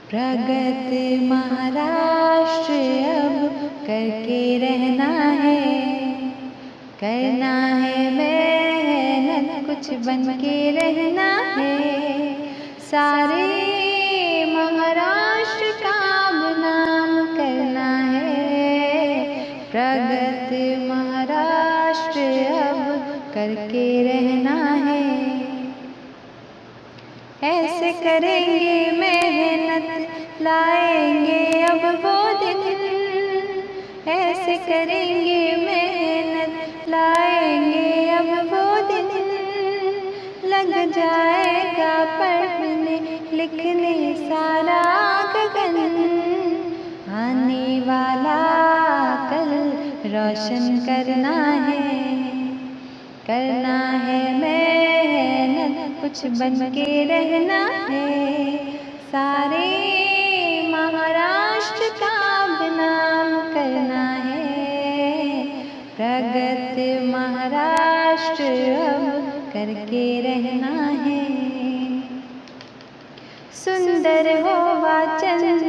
प्रगत महाराष्ट्र अब करके रहना है, करना है मेहनत, कुछ बन के रहना है। सारे महाराष्ट्र का नाम करना है, प्रगत महाराष्ट्र अब करके रहना है। ऐसे करेंगे मेहनत, लाएंगे अब वो दिन, ऐसे करेंगे मेहनत, लाएंगे अब वो दिन। लग जाएगा पढ़ने लिखने सारा गगन, आने वाला कल रोशन करना है, करना है मेहनत, कुछ बन के रहना है। सारे महाराष्ट्र का नाम करना है, प्रगत महाराष्ट्र अब करके रहना है। सुंदर होवा चंद्र